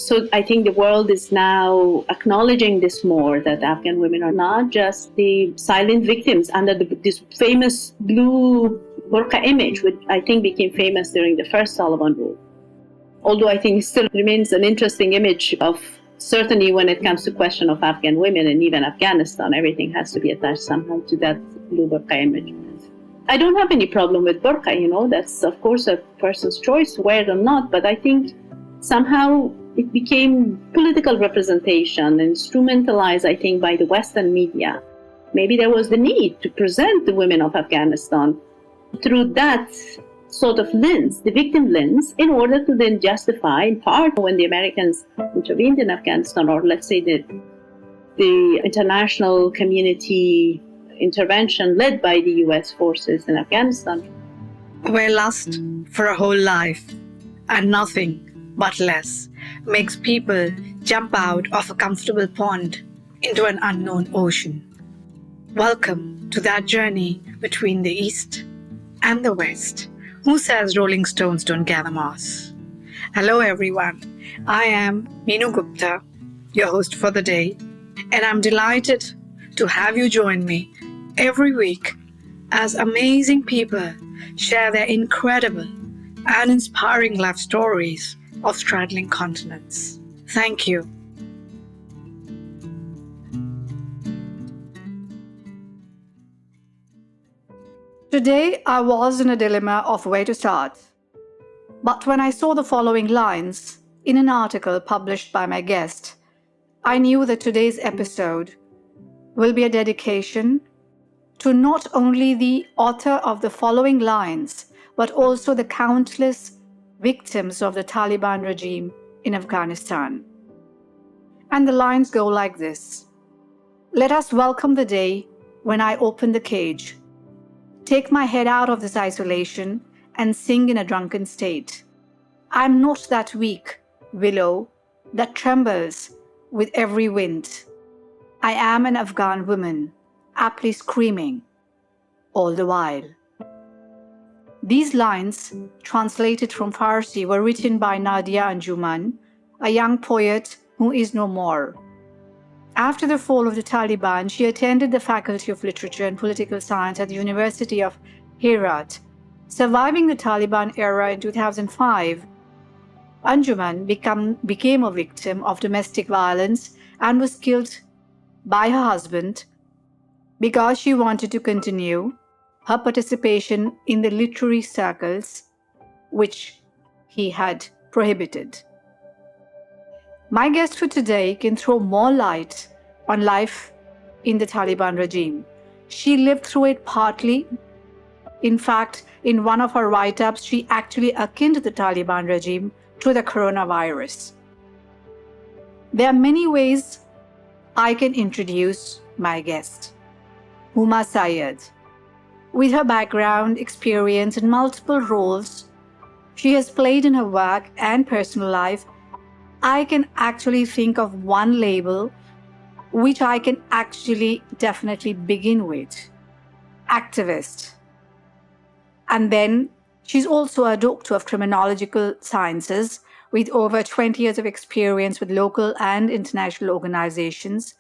So I think the world is now acknowledging this more, that Afghan women are not just the silent victims under this famous blue burqa image, which I think became famous during the first Taliban rule. Although I think it still remains an interesting image of, certainly when it comes to question of Afghan women and even Afghanistan, everything has to be attached somehow to that blue burqa image. I don't have any problem with burqa, that's of course a person's choice to wear it or not, but I think somehow it became political representation, instrumentalized, I think, by the Western media. Maybe there was the need to present the women of Afghanistan through that sort of lens, the victim lens, in order to then justify, in part, when the Americans intervened in Afghanistan, or let's say the international community intervention led by the US forces in Afghanistan. We're lost for a whole life, and nothing but less makes people jump out of a comfortable pond into an unknown ocean. Welcome to that journey between the East and the West. Who says Rolling Stones don't gather moss? Hello everyone, I am Meenu Gupta, your host for the day, and I'm delighted to have you join me every week as amazing people share their incredible and inspiring life stories of straddling continents. Thank you. Today, I was in a dilemma of where to start. But when I saw the following lines in an article published by my guest, I knew that today's episode will be a dedication to not only the author of the following lines, but also the countless victims of the Taliban regime in Afghanistan. And the lines go like this. Let us welcome the day when I open the cage, take my head out of this isolation and sing in a drunken state. I'm not that weak willow that trembles with every wind. I am an Afghan woman, aptly screaming all the while. These lines, translated from Farsi, were written by Nadia Anjuman, a young poet who is no more. After the fall of the Taliban, she attended the Faculty of Literature and Political Science at the University of Herat. Surviving the Taliban era in 2005, Anjuman became a victim of domestic violence and was killed by her husband because she wanted to continue her participation in the literary circles which he had prohibited. My guest for today can throw more light on life in the Taliban regime. She lived through it partly. In fact, in one of her write-ups, she actually akined the Taliban regime to the coronavirus. There are many ways I can introduce my guest, Huma Saeed. With her background, experience, and multiple roles she has played in her work and personal life, I can actually think of one label which I can actually definitely begin with: activist. And then she's also a doctor of criminological sciences with over 20 years of experience with local and international organizations,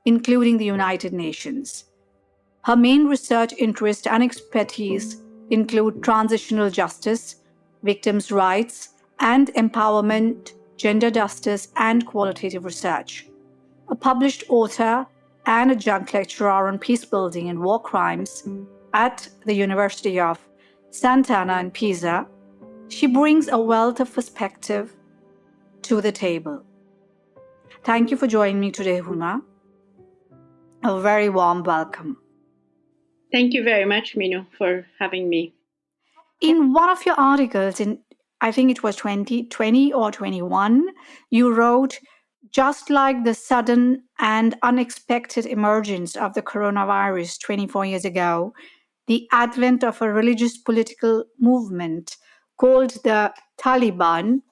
including the United Nations. Her main research interests and expertise include transitional justice, victims' rights, and empowerment, gender justice, and qualitative research. A published author and adjunct lecturer on peacebuilding and war crimes at the University of Sant'Anna in Pisa, she brings a wealth of perspective to the table. Thank you for joining me today, Huma. A very warm welcome. Thank you very much, Meenu, for having me. In one of your articles, in I think it was 2020 or 21, you wrote, just like the sudden and unexpected emergence of the coronavirus 24 years ago, the advent of a religious political movement called the Taliban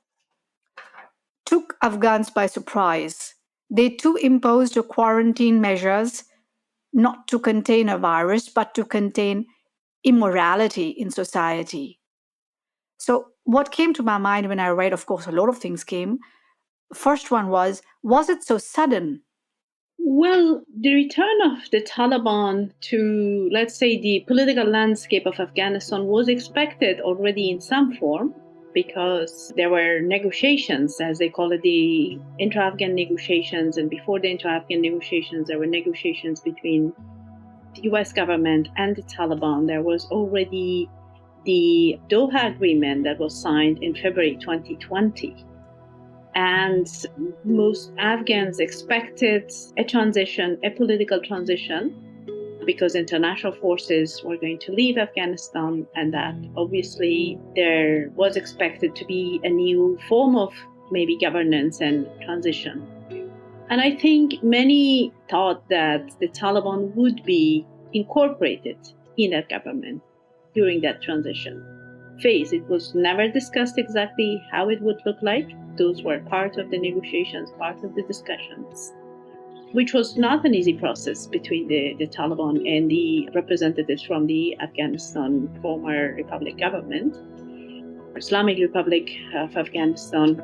took Afghans by surprise. They too imposed quarantine measures not to contain a virus, but to contain immorality in society. So what came to my mind when I read, of course, a lot of things came, first one was it so sudden? Well, the return of the Taliban to, let's say, the political landscape of Afghanistan was expected already in some form because there were negotiations, as they call it, the intra-Afghan negotiations. And before the intra-Afghan negotiations, there were negotiations between the US government and the Taliban. There was already the Doha Agreement that was signed in February 2020. And most Afghans expected a transition, a political transition, because international forces were going to leave Afghanistan, and that obviously there was expected to be a new form of maybe governance and transition. And I think many thought that the Taliban would be incorporated in that government during that transition phase. It was never discussed exactly how it would look like. Those were part of the negotiations, part of the discussions, which was not an easy process between the Taliban and the representatives from the Afghanistan former Republic government, Islamic Republic of Afghanistan.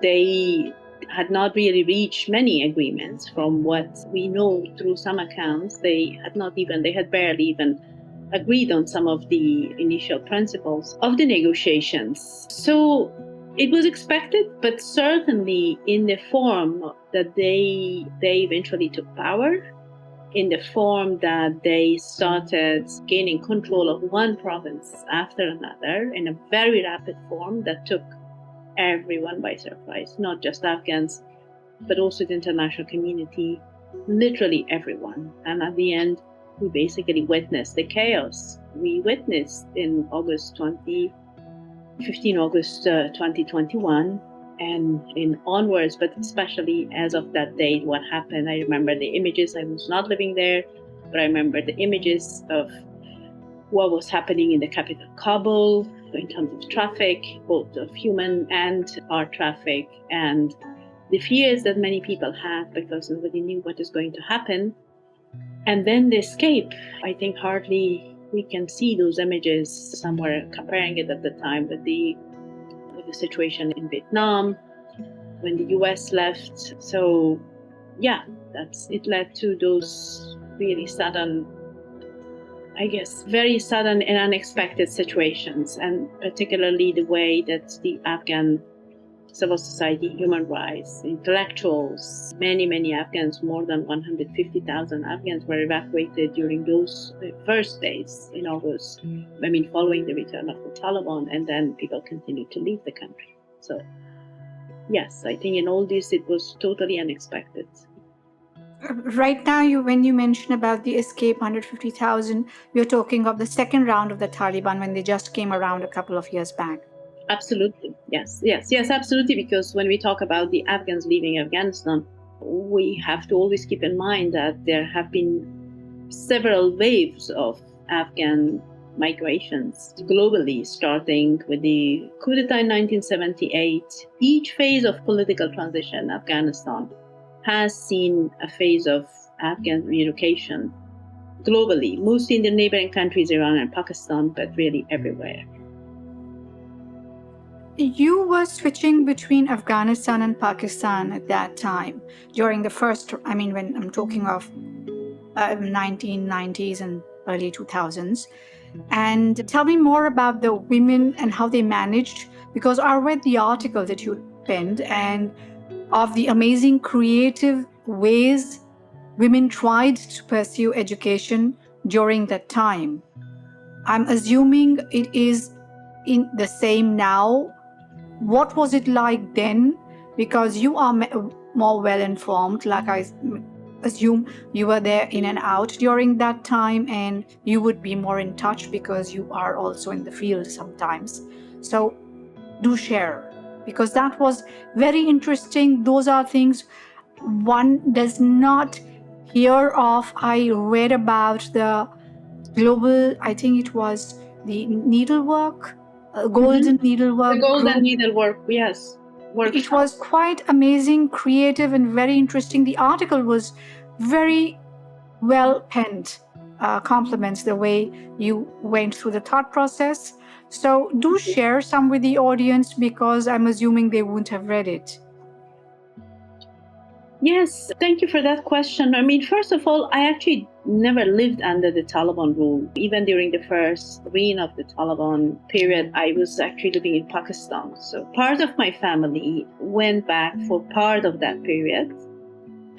They had not really reached many agreements. From what we know through some accounts, they had barely even agreed on some of the initial principles of the negotiations. So it was expected, but certainly in the form that they eventually took power, in the form that they started gaining control of one province after another in a very rapid form that took everyone by surprise, not just Afghans, but also the international community, literally everyone. And at the end, we basically witnessed the chaos we witnessed in August 2021, and in onwards, but especially as of that date, what happened. I remember the images. I was not living there, but I remember the images of what was happening in the capital, Kabul, in terms of traffic, both of human and art traffic, and the fears that many people had because nobody knew what is going to happen. And then the escape. I think hardly we can see those images somewhere, comparing it at the time with the situation in Vietnam when the US left. So yeah, it led to those really sudden, I guess, very sudden and unexpected situations, and particularly the way that the Afghan civil society, human rights, intellectuals, many Afghans, more than 150,000 Afghans were evacuated during those first days in August, following the return of the Taliban, and then people continued to leave the country. So yes, I think in all this, it was totally unexpected. Right now, when you mention about the escape 150,000, you're talking of the second round of the Taliban when they just came around a couple of years back. Absolutely. Yes, absolutely. Because when we talk about the Afghans leaving Afghanistan, we have to always keep in mind that there have been several waves of Afghan migrations globally, starting with the coup d'etat in 1978. Each phase of political transition in Afghanistan has seen a phase of Afghan relocation globally, mostly in the neighboring countries, Iran and Pakistan, but really everywhere. You were switching between Afghanistan and Pakistan at that time during the first, when I'm talking of 1990s and early 2000s. And tell me more about the women and how they managed, because I read the article that you penned and of the amazing creative ways women tried to pursue education during that time. I'm assuming it is in the same now. What was it like then? Because you are more well informed, like I assume you were there in and out during that time, and you would be more in touch because you are also in the field sometimes. So do share, because that was very interesting. Those are things one does not hear of. I read about the global, I think it was the needlework, golden needlework. The golden needlework, yes. Workshop. It was quite amazing, creative, and very interesting. The article was very well penned. Compliments the way you went through the thought process. So do share some with the audience, because I'm assuming they wouldn't have read it. Yes, thank you for that question. I mean, first of all, I actually never lived under the Taliban rule. Even during the first reign of the Taliban period, I was actually living in Pakistan. So part of my family went back for part of that period,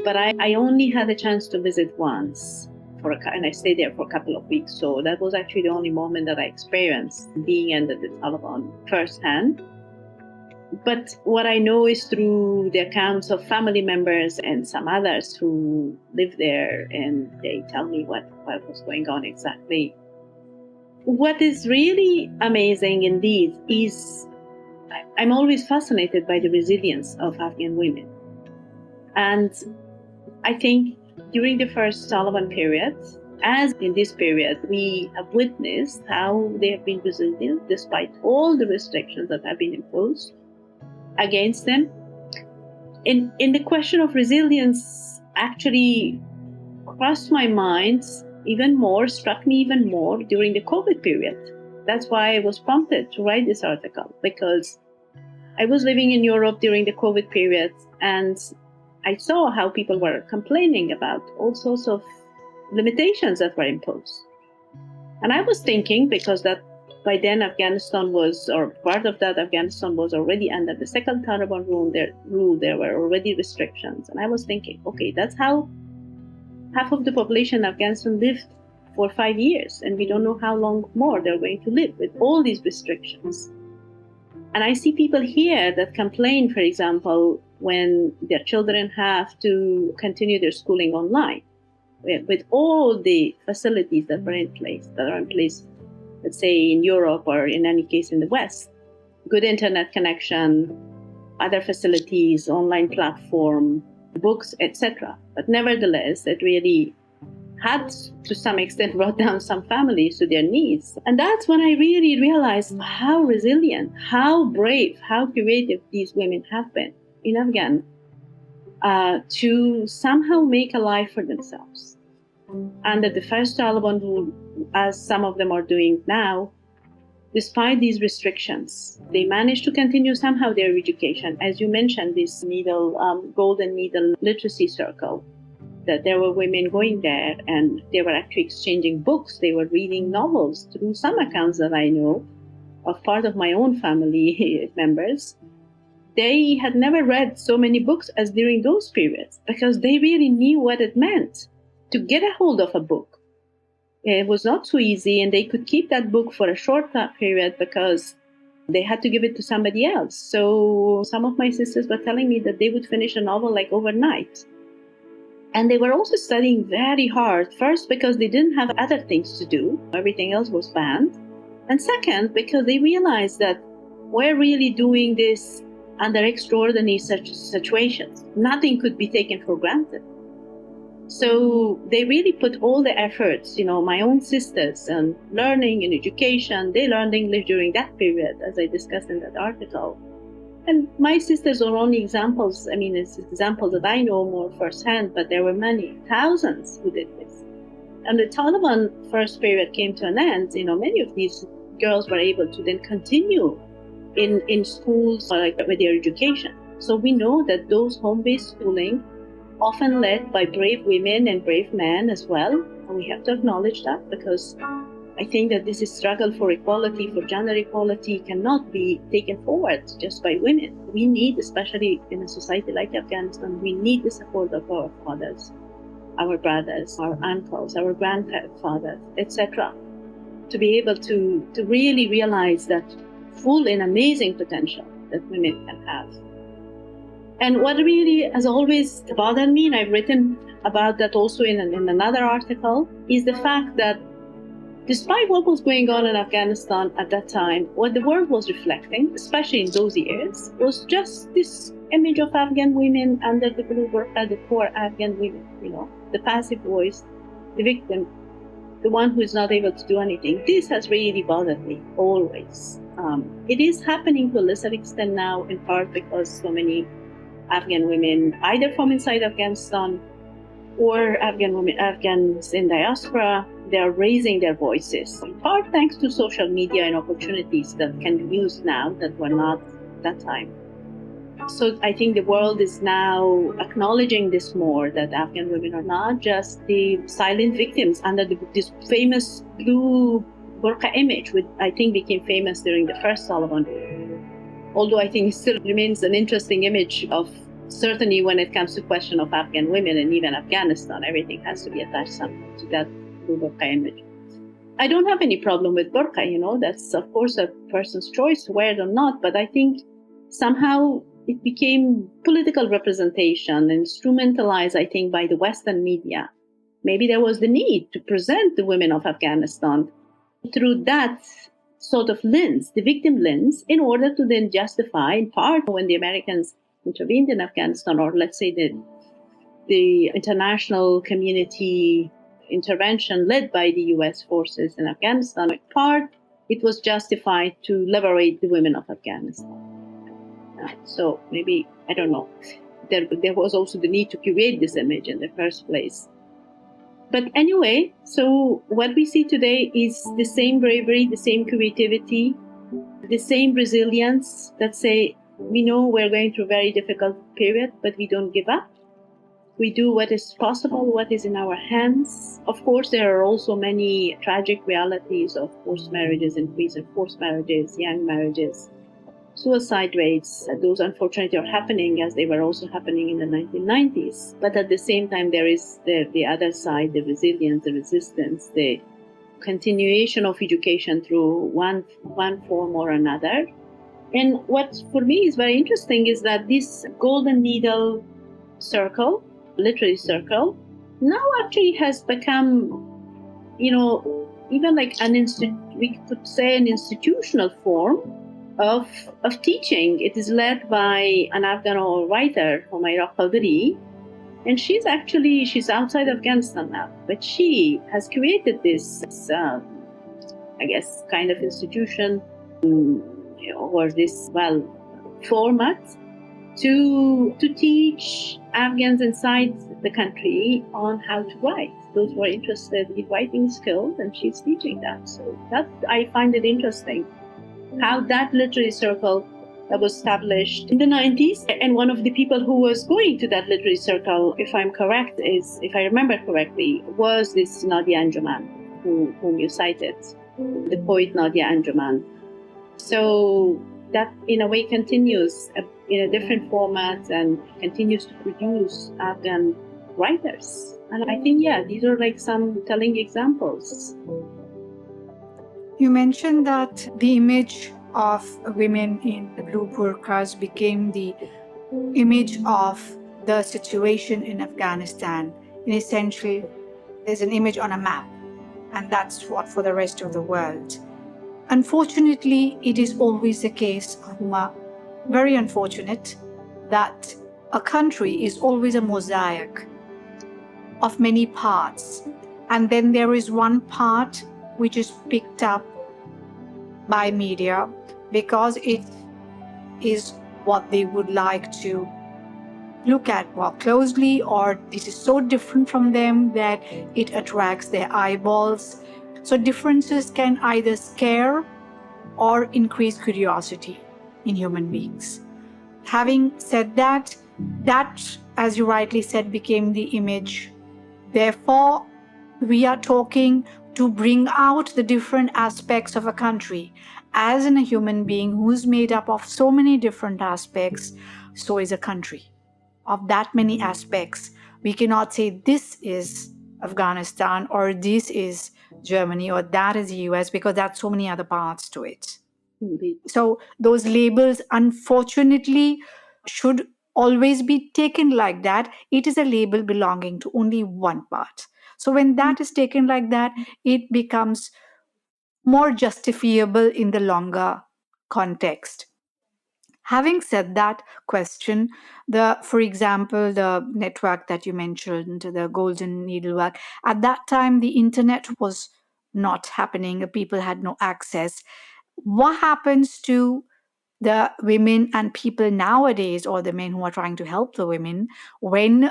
but I only had a chance to visit once. And I stayed there for a couple of weeks. So that was actually the only moment that I experienced being under the Taliban firsthand. But what I know is through the accounts of family members and some others who live there, and they tell me what was going on exactly. What is really amazing indeed is I'm always fascinated by the resilience of Afghan women. And I think during the first Taliban period, as in this period, we have witnessed how they have been resilient despite all the restrictions that have been imposed against them. In the question of resilience actually crossed my mind even more, struck me even more during the COVID period. That's why I was prompted to write this article, because I was living in Europe during the COVID period, and I saw how people were complaining about all sorts of limitations that were imposed. And I was thinking, because that by then Afghanistan was, or part of that Afghanistan was already under the second Taliban rule, there were already restrictions. And I was thinking, okay, that's how half of the population in Afghanistan lived for 5 years, and we don't know how long more they're going to live with all these restrictions. And I see people here that complain, for example, when their children have to continue their schooling online, with all the facilities that are in place, let's say in Europe or in any case in the West, good internet connection, other facilities, online platform, books, etc. But nevertheless, it really had to some extent brought down some families to their knees. And that's when I really realized how resilient, how brave, how creative these women have been in Afghan to somehow make a life for themselves. Under the first Taliban rule, as some of them are doing now, despite these restrictions, they managed to continue somehow their education. As you mentioned, this golden needle literacy circle, that there were women going there and they were actually exchanging books. They were reading novels. Through some accounts that I know of part of my own family members, they had never read so many books as during those periods, because they really knew what it meant to get a hold of a book. It was not so easy, and they could keep that book for a short period because they had to give it to somebody else. So some of my sisters were telling me that they would finish a novel like overnight. And they were also studying very hard, first because they didn't have other things to do. Everything else was banned. And second, because they realized that we're really doing this under extraordinary situations. Nothing could be taken for granted. So they really put all the efforts, my own sisters, and learning and education. They learned English during that period, as I discussed in that article. And my sisters are only examples. I mean, it's examples that I know more firsthand, but there were many, thousands who did this. And the Taliban first period came to an end. Many of these girls were able to then continue in schools with their education. So we know that those home-based schooling, often led by brave women and brave men as well, and we have to acknowledge that, because I think that this struggle for equality, for gender equality, cannot be taken forward just by women. We need, especially in a society like Afghanistan, we need the support of our fathers, our brothers, our uncles, our grandfathers, etc., to be able to really realize that full and amazing potential that women can have. And what really has always bothered me, and I've written about that also in another article, is the fact that despite what was going on in Afghanistan at that time, what the world was reflecting, especially in those years, was just this image of Afghan women under the blue burqa, the poor Afghan women, the passive voice, the victim, the one who is not able to do anything. This has really bothered me always. It is happening to a lesser extent now, in part because so many Afghan women, either from inside Afghanistan or Afghans in diaspora, they are raising their voices, in part thanks to social media and opportunities that can be used now that were not at that time. So I think the world is now acknowledging this more, that Afghan women are not just the silent victims under this famous blue burqa image, which I think became famous during the first Taliban. Although I think it still remains an interesting image of, certainly when it comes to question of Afghan women and even Afghanistan, everything has to be attached to that blue burqa image. I don't have any problem with burqa, that's of course a person's choice to wear it or not, but I think somehow it became political representation, instrumentalized, I think, by the Western media. Maybe there was the need to present the women of Afghanistan through that sort of lens, the victim lens, in order to then justify, in part, when the Americans intervened in Afghanistan, or let's say the international community intervention led by the US forces in Afghanistan, in part, it was justified to liberate the women of Afghanistan. So maybe, I don't know, there was also the need to create this image in the first place. But anyway, so what we see today is the same bravery, the same creativity, the same resilience that say, we know we're going through a very difficult period, but we don't give up. We do what is possible, what is in our hands. Of course, there are also many tragic realities of forced marriages, increase in forced marriages, young marriages, suicide rates. Those unfortunately are happening, as they were also happening in the 1990s. But at the same time, there is the other side, the resilience, the resistance, the continuation of education through one form or another. And what for me is very interesting is that this golden needle circle, literary circle, now actually has become, even like we could say an institutional form of teaching. It is led by an Afghan writer, Huma Saeed, and she's outside Afghanistan now, but she has created this, I guess, kind of institution, or this, format to teach Afghans inside the country on how to write. Those who are interested in writing skills, and she's teaching that. So that, I find it interesting how that literary circle that was established in the 90s. And one of the people who was going to that literary circle, if I remember correctly, was this Nadia Anjuman, whom you cited, the poet Nadia Anjuman. So that in a way continues in a different format and continues to produce Afghan writers. And I think, these are like some telling examples. You mentioned that the image of women in blue burqas became the image of the situation in Afghanistan. In essentially, there's an image on a map, and that's what for the rest of the world. Unfortunately, it is always the case, Huma, very unfortunate, that a country is always a mosaic of many parts, and then there is one part which is picked up by media because it is what they would like to look at more closely, or this is so different from them that it attracts their eyeballs. So differences can either scare or increase curiosity in human beings. Having said that, as you rightly said, became the image. Therefore, we are talking to bring out the different aspects of a country. As in a human being who's made up of so many different aspects, so is a country of that many aspects. We cannot say this is Afghanistan or this is Germany or that is the US, because that's so many other parts to it. Indeed. So those labels, unfortunately, should always be taken like that. It is a label belonging to only one part. So when that is taken like that, it becomes more justifiable in the longer context. Having said that question, for example, the network that you mentioned, the golden needlework, at that time the internet was not happening. People had no access. What happens to the women and people nowadays, or the men who are trying to help the women, when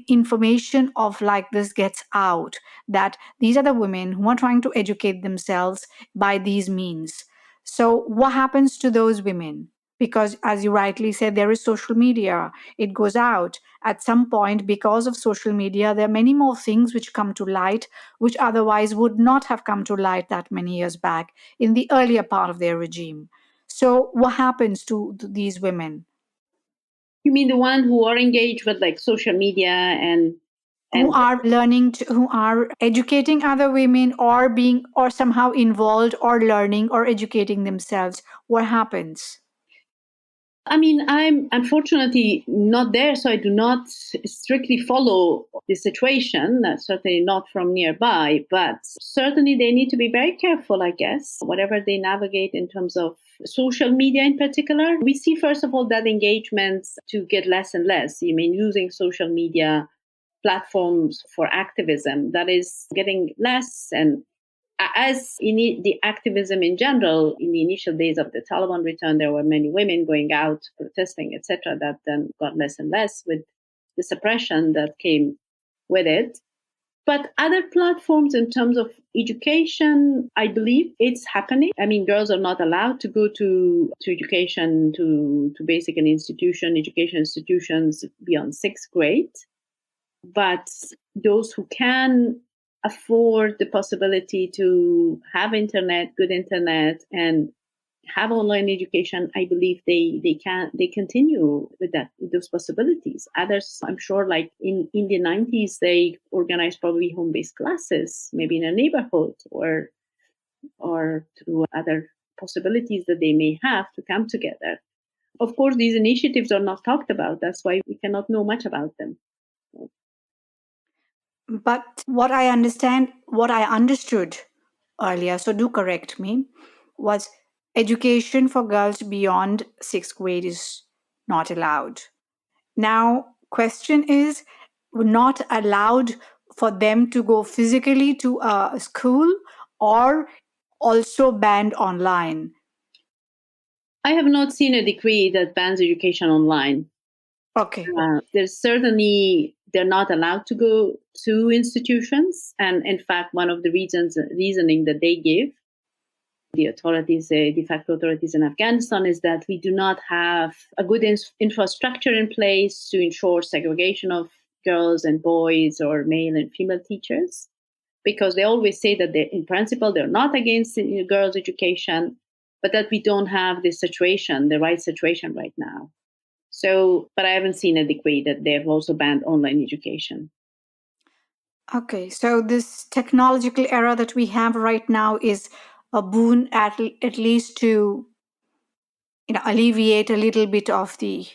information of like this gets out, that these are the women who are trying to educate themselves by these means? So what happens to those women? because, as you rightly said, there is social media. It goes out. At some point, because of social media, there are many more things which come to light, which otherwise would not have come to light that many years back in the earlier part of their regime. So, what happens to these women? You mean the one who are engaged with like social media and Who are learning, who are educating other women, or somehow involved, or learning, or educating themselves? What happens? I mean, I'm unfortunately not there, so I do not strictly follow the situation, certainly not from nearby, but certainly they need to be very careful, I guess, whatever they navigate in terms of social media in particular. We see, first of all, that engagements to get less and less. I mean, using social media platforms for activism, that is getting less. And as in the activism in general, in the initial days of the Taliban return, there were many women going out protesting, etc. That then got less and less with the suppression that came with it. But other platforms, in terms of education, I believe it's happening. I mean, girls are not allowed to go to education, to basic and education institutions beyond sixth grade. But those who can afford the possibility to have internet, good internet, and have online education, I believe they continue with those possibilities. Others, I'm sure, like in the 90s, they organized probably home-based classes, maybe in a neighborhood or through other possibilities that they may have to come together. Of course, these initiatives are not talked about. That's why we cannot know much about them. But what I understood earlier, so do correct me, was education for girls beyond sixth grade is not allowed. Now, question is, not allowed for them to go physically to a school, or also banned online? I have not seen a decree that bans education online. Okay. There's certainly they're not allowed to go to institutions, and in fact, one of the reasoning that they give the authorities, de facto authorities in Afghanistan, is that we do not have a good infrastructure in place to ensure segregation of girls and boys or male and female teachers, because they always say that in principle they're not against girls' education, but that we don't have the right situation right now. So, but I haven't seen a decree that they've also banned online education. Okay, so this technological era that we have right now is a boon, at least to alleviate a little bit of the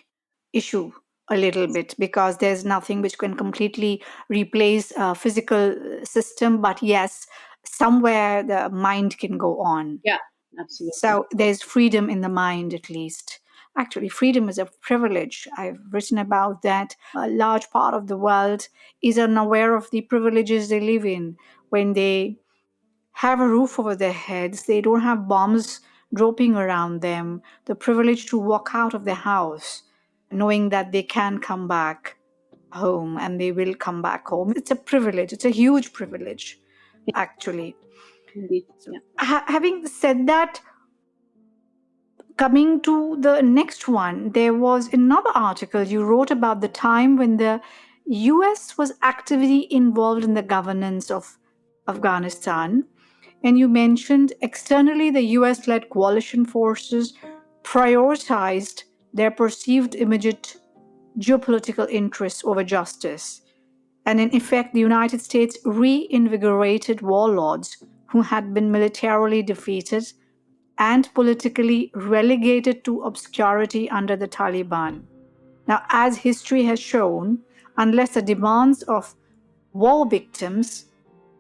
issue, a little bit, because there's nothing which can completely replace a physical system. But yes, somewhere the mind can go on. Yeah, absolutely. So there's freedom in the mind, at least. Actually, freedom is a privilege. I've written about that. A large part of the world is unaware of the privileges they live in. When they have a roof over their heads, they don't have bombs dropping around them, the privilege to walk out of their house, knowing that they can come back home and they will come back home. It's a privilege. It's a huge privilege, actually. Indeed. Yeah. Having said that, coming to the next one, there was another article you wrote about the time when the US was actively involved in the governance of Afghanistan. And you mentioned externally the US led coalition forces prioritized their perceived immediate geopolitical interests over justice. And in effect, the United States reinvigorated warlords who had been militarily defeated and politically relegated to obscurity under the Taliban. Now, as history has shown, unless the demands of war victims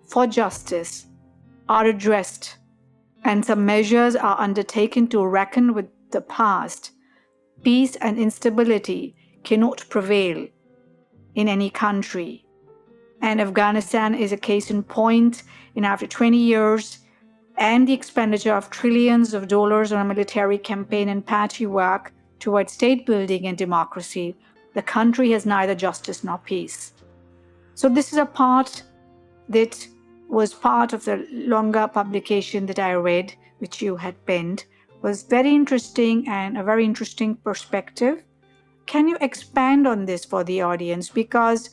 for justice are addressed and some measures are undertaken to reckon with the past, peace and instability cannot prevail in any country. And Afghanistan is a case in point. In after 20 years, and the expenditure of trillions of dollars on a military campaign and patchy work towards state building and democracy, the country has neither justice nor peace. So this is a part that was part of the longer publication that I read, which you had penned, was very interesting and a very interesting perspective. Can you expand on this for the audience? Because,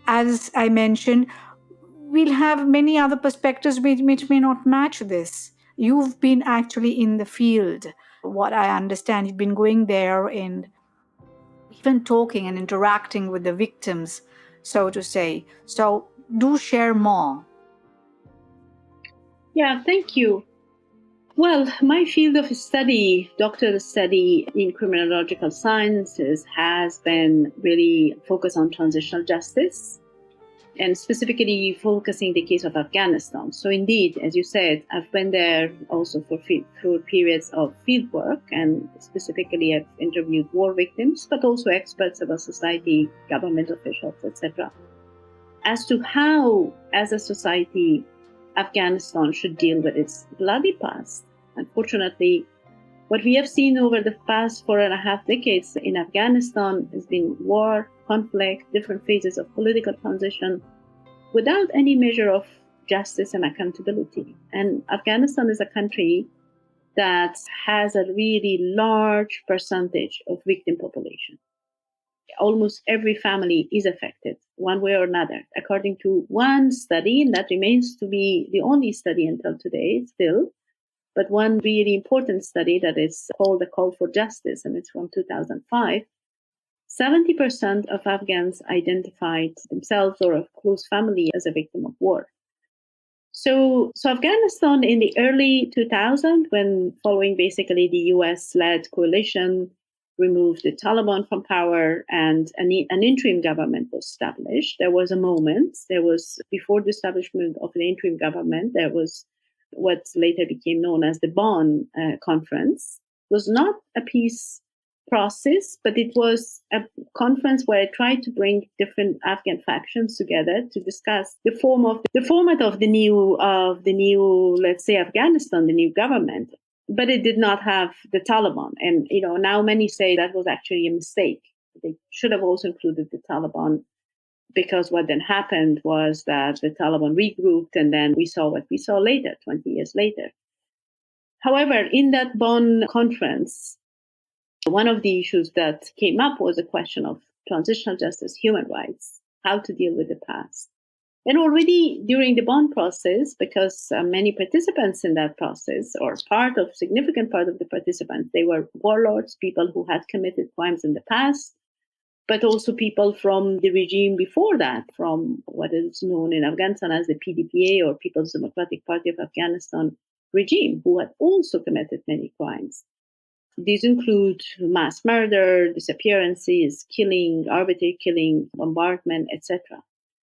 as I mentioned, we'll have many other perspectives which may not match this. You've been actually in the field. What I understand, you've been going there and even talking and interacting with the victims, so to say. So do share more. Yeah, thank you. Well, my field of study, doctoral study in criminological sciences, has been really focused on transitional justice and specifically focusing the case of Afghanistan. So indeed, as you said, I've been there also for periods of field work, and specifically I've interviewed war victims, but also experts, civil society, government officials, etc., as to how, as a society, Afghanistan should deal with its bloody past. Unfortunately, what we have seen over the past 4.5 decades in Afghanistan has been war, conflict, different phases of political transition, without any measure of justice and accountability. And Afghanistan is a country that has a really large percentage of victim population. Almost every family is affected one way or another, according to one study, and that remains to be the only study until today still, but one really important study that is called the Call for Justice, and it's from 2005. 70% of Afghans identified themselves or a close family as a victim of war. So Afghanistan in the early 2000s, when following basically the US-led coalition removed the Taliban from power and an interim government was established, there was a moment, before the establishment of an interim government, there was what later became known as the Bonn Conference. It was not a peace process, but it was a conference where it tried to bring different Afghan factions together to discuss the format of the new, let's say, Afghanistan, the new government. But it did not have the Taliban, and now many say that was actually a mistake. They should have also included the Taliban, because what then happened was that the Taliban regrouped, and then we saw what we saw later, 20 years later. However, in that Bonn conference, one of the issues that came up was a question of transitional justice, human rights, how to deal with the past. And already during the Bonn process, because many participants in that process, or significant part of the participants, they were warlords, people who had committed crimes in the past, but also people from the regime before that, from what is known in Afghanistan as the PDPA, or People's Democratic Party of Afghanistan regime, who had also committed many crimes. These include mass murder, disappearances, killing, arbitrary killing, bombardment, etc.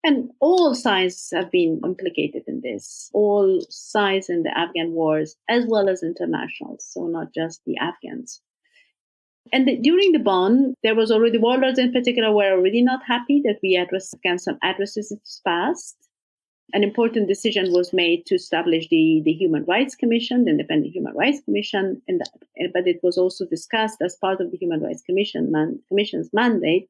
And all sides have been implicated in this, all sides in the Afghan wars, as well as internationals, so not just the Afghans. And during the Bonn, there was already, warlords in particular were already not happy that we addressed Afghanistan addresses its past. An important decision was made to establish the Human Rights Commission, the Independent Human Rights Commission, but it was also discussed as part of the Human Rights Commission's mandate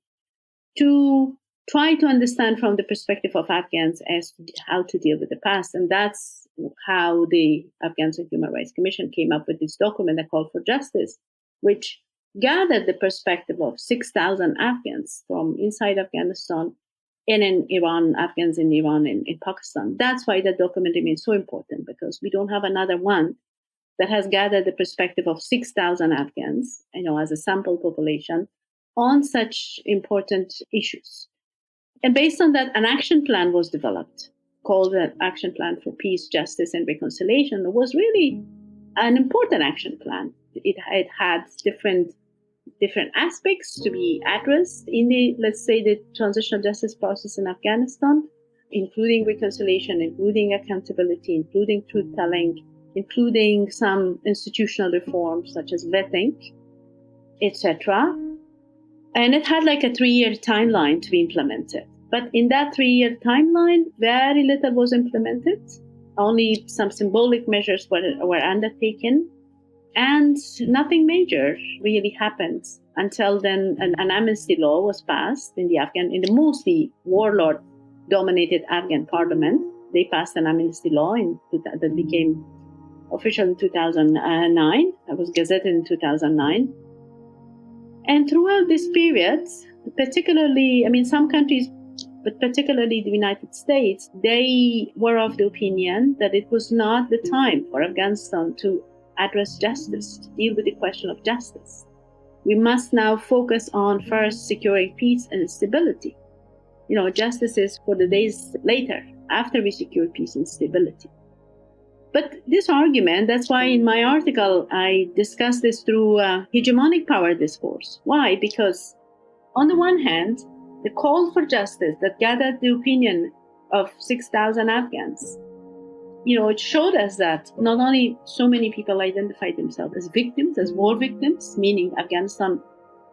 to try to understand from the perspective of Afghans as to how to deal with the past. And that's how the Afghanistan Human Rights Commission came up with this document, the Call for Justice, which gathered the perspective of 6,000 Afghans from inside Afghanistan and in Iran, Afghans in Iran and in Pakistan. That's why that document remains so important, because we don't have another one that has gathered the perspective of 6,000 Afghans, as a sample population on such important issues. And based on that, an action plan was developed called the Action Plan for Peace, Justice, and Reconciliation. It was really an important action plan. It had different aspects to be addressed in the transitional justice process in Afghanistan, including reconciliation, including accountability, including truth-telling, including some institutional reforms such as vetting, etc. And it had like a 3-year timeline to be implemented. But in that 3-year timeline, very little was implemented. Only some symbolic measures were undertaken. And nothing major really happened until then an amnesty law was passed in the mostly warlord-dominated Afghan parliament. They passed an amnesty law that became official in 2009. It was gazetted in 2009. And throughout this period, particularly, some countries, but particularly the United States, they were of the opinion that it was not the time for Afghanistan to address justice, to deal with the question of justice. We must now focus on first securing peace and stability. Justice is for the days later, after we secure peace and stability. But this argument, that's why in my article I discuss this through hegemonic power discourse. Why? Because on the one hand, the call for justice that gathered the opinion of 6,000 Afghans, it showed us that not only so many people identified themselves as victims, as war victims, meaning Afghanistan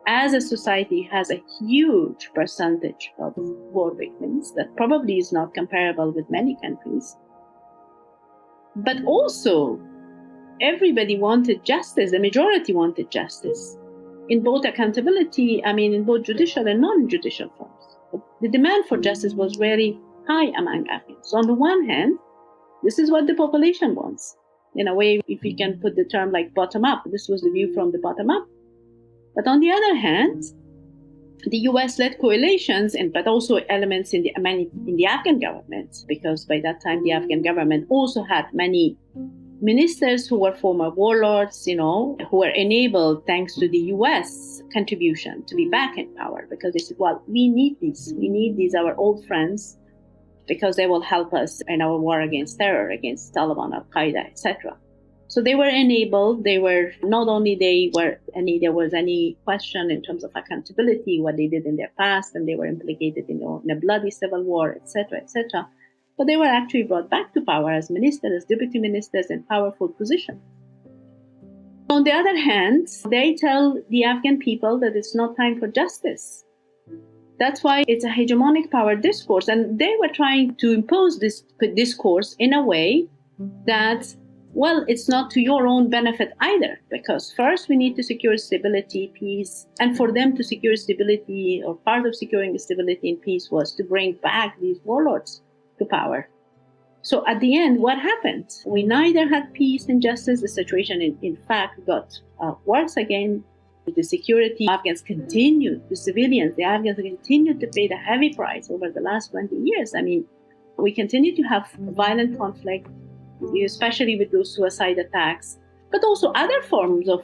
as a society has a huge percentage of war victims that probably is not comparable with many countries. But also, everybody wanted justice, the majority wanted justice, in both accountability, in both judicial and non-judicial forms. The demand for justice was very high among Afghans. So on the one hand, this is what the population wants. In a way, if we can put the term like bottom up, this was the view from the bottom up. But on the other hand, the US-led coalitions, but also elements in the Afghan government, because by that time the Afghan government also had many ministers who were former warlords, who were enabled thanks to the US contribution to be back in power, because they said, well, we need these, our old friends, because they will help us in our war against terror, against Taliban, Al-Qaeda, etc. So they were enabled. They were not only there was any question in terms of accountability, what they did in their past, and they were implicated in a bloody civil war, etc., etc. But they were actually brought back to power as ministers, as deputy ministers in powerful positions. On the other hand, they tell the Afghan people that it's not time for justice. That's why it's a hegemonic power discourse. And they were trying to impose this discourse in a way that, well, it's not to your own benefit either, because first we need to secure stability, peace, and for them to secure stability, or part of securing stability and peace was to bring back these warlords to power. So at the end, what happened? We neither had peace and justice. The situation, in fact, got worse again. The security Afghans continued, the civilians, the Afghans continued to pay the heavy price over the last 20 years. We continue to have violent conflict, especially with those suicide attacks, but also other forms of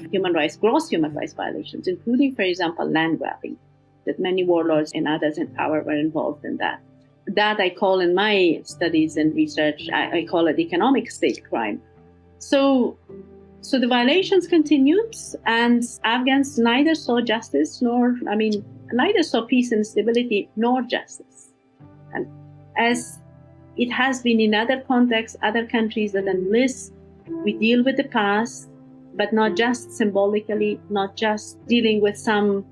gross human rights violations, including, for example, land grabbing, that many warlords and others in power were involved in that. That I call in my studies and research, I call it economic state crime. So the violations continued, and Afghans neither saw justice neither saw peace and stability nor justice. And as it has been in other contexts, other countries, that unless we deal with the past, but not just symbolically, not just dealing with some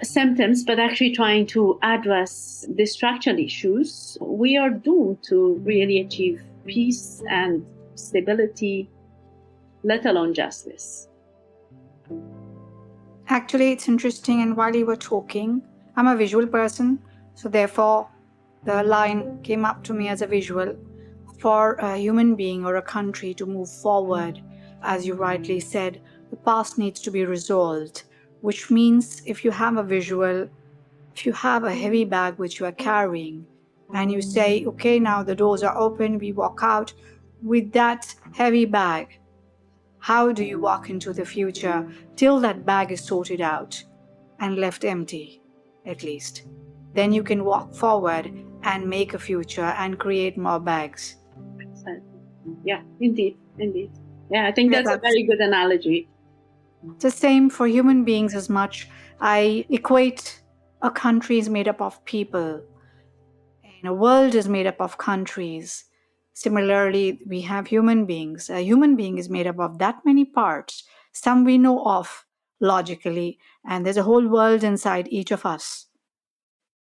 symptoms, but actually trying to address the structural issues, we are doomed to really achieve peace and stability, let alone justice. Actually, it's interesting, and while you were talking, I'm a visual person, so therefore the line came up to me as a visual. For a human being or a country to move forward, as you rightly said, the past needs to be resolved, which means if you have a visual, if you have a heavy bag which you are carrying, and you say, okay, now the doors are open, we walk out with that heavy bag, how do you walk into the future till that bag is sorted out and left empty, at least? Then you can walk forward and make a future and create more bags. Yeah, indeed. Yeah, I think that's a very good analogy. The same for human beings as much. I equate a country is made up of people, and a world is made up of countries. Similarly, we have human beings. A human being is made up of that many parts. Some we know of logically, and there's a whole world inside each of us.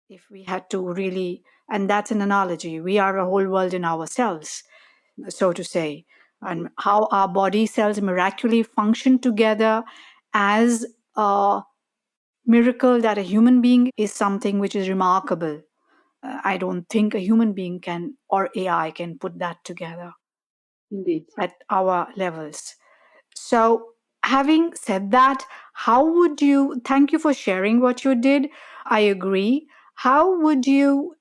If we had to really, and that's an analogy, we are a whole world in ourselves, so to say, and how our body cells miraculously function together as a miracle that a human being is something which is remarkable. I don't think a human being can, or AI can put that together. Indeed. at our levels. So, having said that, how would you, thank you for sharing what you did. I agree. How would you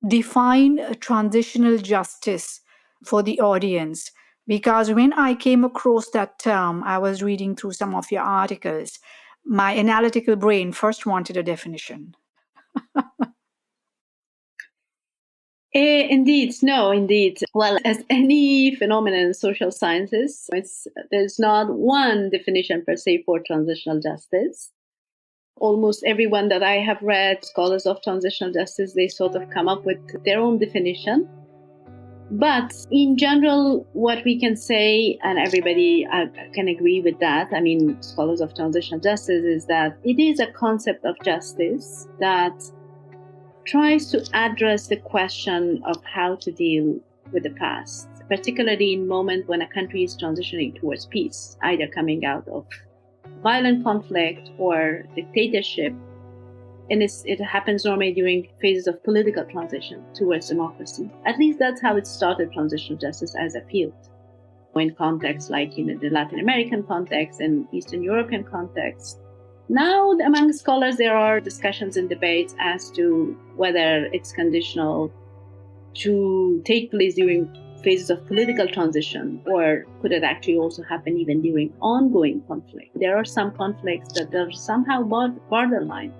define a transitional justice for the audience? Because when I came across that term, I was reading through some of your articles. My analytical brain first wanted a definition. Indeed, no, indeed. Well, as any phenomenon in social sciences, there's not one definition per se for transitional justice. Almost everyone that I have read, scholars of transitional justice, they sort of come up with their own definition. But in general, what we can say, and everybody can agree with that, I mean, scholars of transitional justice, is that it is a concept of justice that tries to address the question of how to deal with the past, particularly in moment when a country is transitioning towards peace, either coming out of violent conflict or dictatorship. And it happens normally during phases of political transition towards democracy. At least that's how it started, transitional justice as a field. In contexts like the Latin American context and Eastern European context. Now, among scholars, there are discussions and debates as to whether it's conditional to take place during phases of political transition, or could it actually also happen even during ongoing conflict? There are some conflicts that are somehow borderline.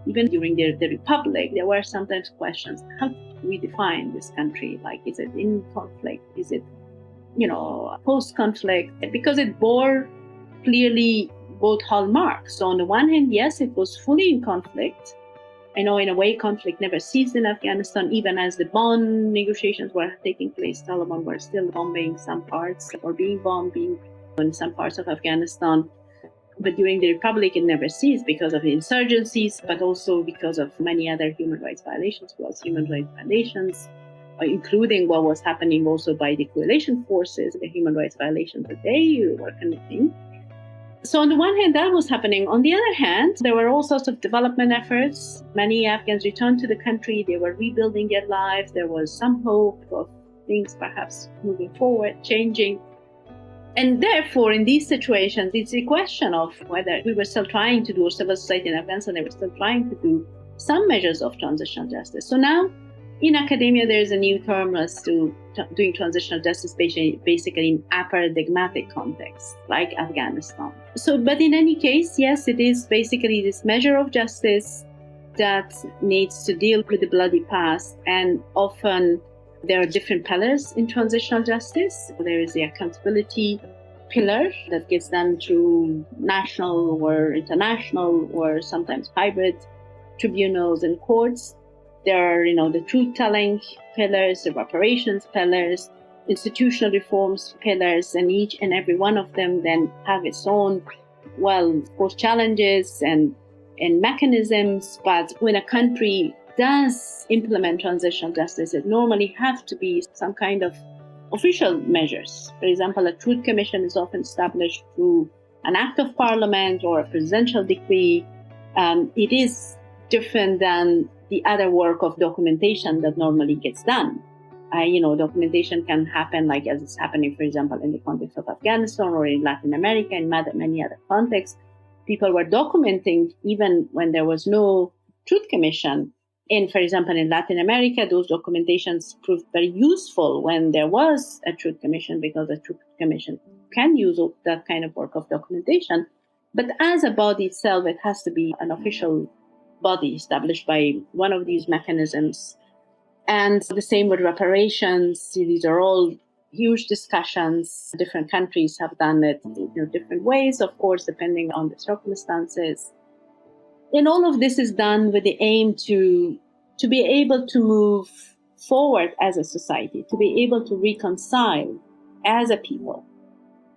Even during the Republic, there were sometimes questions, how do we define this country? Like, is it in conflict? Is it, post-conflict? Because it bore clearly both hallmarks. So on the one hand, yes, it was fully in conflict. I know in a way conflict never ceased in Afghanistan, even as the bond negotiations were taking place. Taliban were still bombing some parts, or being bombed in some parts of Afghanistan. But during the Republic, it never ceased because of the insurgencies, but also because of many other human rights violations, including what was happening also by the coalition forces, the human rights violations that they were committing. So on the one hand, that was happening. On the other hand, there were all sorts of development efforts. Many Afghans returned to the country. They were rebuilding their lives. There was some hope of things perhaps moving forward, changing. And therefore, in these situations, it's a question of whether we were still trying to do, or civil society in Afghanistan, they were still trying to do some measures of transitional justice. So now, in academia, there is a new term as to doing transitional justice basically in paradigmatic contexts, like Afghanistan. So, but in any case, yes, it is basically this measure of justice that needs to deal with the bloody past, and often there are different pillars in transitional justice. There is the accountability pillar that gets done through national or international or sometimes hybrid tribunals and courts. There are, the truth-telling pillars, the reparations pillars, institutional reforms pillars, and each and every one of them then have its own, of course, challenges and mechanisms. But when a country does implement transitional justice, it normally have to be some kind of official measures. For example, a truth commission is often established through an act of parliament or a presidential decree. It is different than the other work of documentation that normally gets done. Documentation can happen like as it's happening, for example, in the context of Afghanistan or in Latin America and many other contexts. People were documenting even when there was no truth commission. And for example, in Latin America, those documentations proved very useful when there was a truth commission, because a truth commission can use that kind of work of documentation. But as a body itself, it has to be an official body established by one of these mechanisms. And the same with reparations. These are all huge discussions. Different countries have done it in different ways, of course, depending on the circumstances. And all of this is done with the aim to be able to move forward as a society, to be able to reconcile as a people,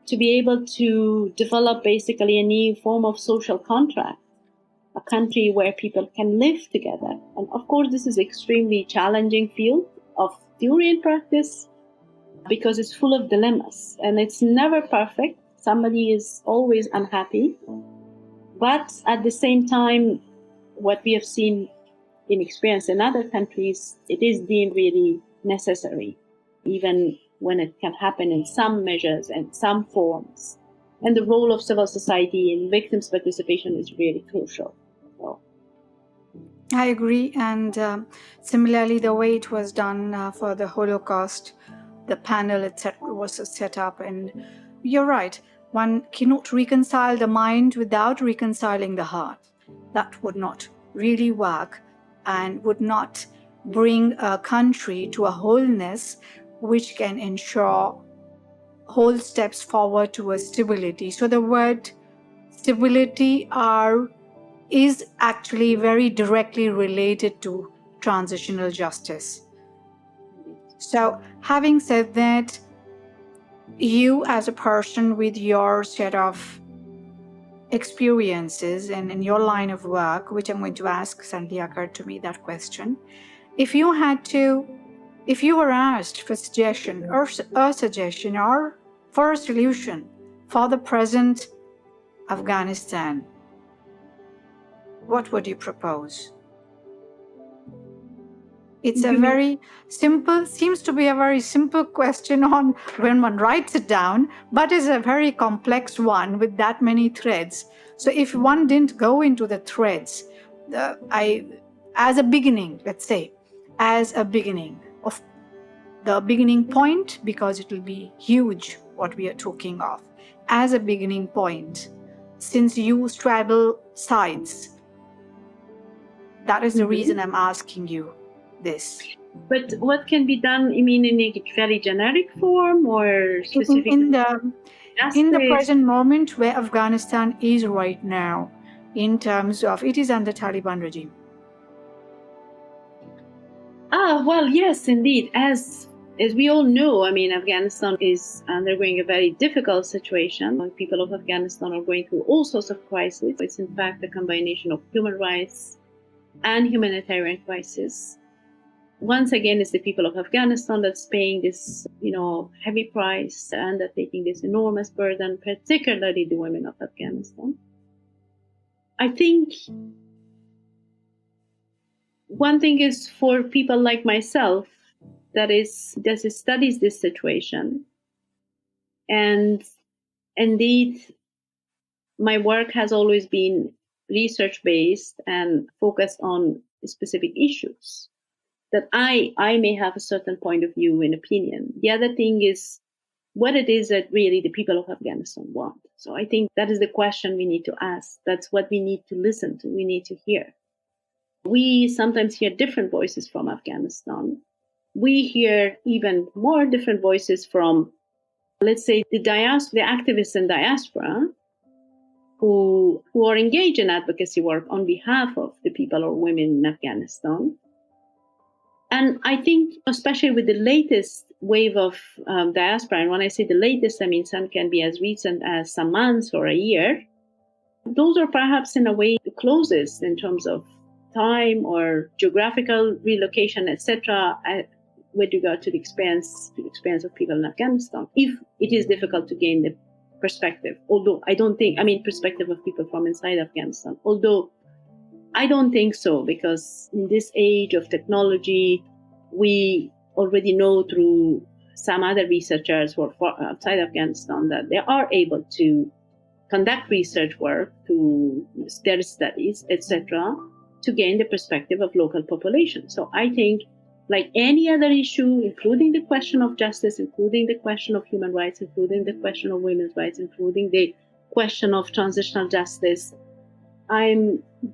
to be able to develop basically a new form of social contract, a country where people can live together. And of course, this is an extremely challenging field of theory and practice because it's full of dilemmas and it's never perfect. Somebody is always unhappy. But at the same time, what we have seen in experience in other countries, it is deemed really necessary. Even when it can happen in some measures and some forms. And the role of civil society in victims' participation is really crucial. So, I agree. And similarly, the way it was done for the Holocaust, the panel, etc., was set up. And you're right, one cannot reconcile the mind without reconciling the heart. That would not really work and would not bring a country to a wholeness which can ensure whole steps forward towards stability. So the word stability is actually very directly related to transitional justice. So, having said that, you as a person with your set of experiences and in your line of work, which I'm going to ask, suddenly occurred to me that question. If you were asked for suggestion or a suggestion or for a solution for the present Afghanistan, what would you propose? It's a very simple, seems to be a very simple question on when one writes it down, but is a very complex one with that many threads. So if one didn't go into the threads, as a beginning, let's say, as a beginning of the beginning point, because it will be huge what we are talking of, as a beginning point, since you straddle sides, that is the reason I'm asking you this. but what can be done? I mean, in a very generic form or specific? In the present moment where Afghanistan is right now, in terms of it is under Taliban regime. Well, yes, indeed. As we all know, I mean, Afghanistan is undergoing a very difficult situation. People of Afghanistan are going through all sorts of crises. It's in fact a combination of human rights and humanitarian crisis. Once again, it's the people of Afghanistan that's paying this, heavy price and that taking this enormous burden, particularly the women of Afghanistan. I think one thing is for people like myself that studies this situation, and indeed my work has always been research based and focused on specific issues, that I may have a certain point of view and opinion. The other thing is what it is that really the people of Afghanistan want. So I think that is the question we need to ask. That's what we need to listen to, we need to hear. We sometimes hear different voices from Afghanistan. We hear even more different voices from, let's say, the activists in diaspora who are engaged in advocacy work on behalf of the people or women in Afghanistan. And I think, especially with the latest wave of diaspora, and when I say the latest, I mean some can be as recent as some months or a year, those are perhaps in a way the closest in terms of time or geographical relocation, etc., with regard to the experience of people in Afghanistan, if it is difficult to gain the perspective. Although perspective of people from inside Afghanistan. Although I don't think so, because in this age of technology, we already know through some other researchers who are outside Afghanistan that they are able to conduct research work, to their studies, etc., to gain the perspective of local population. So I think, like any other issue, including the question of justice, including the question of human rights, including the question of women's rights, including the question of transitional justice,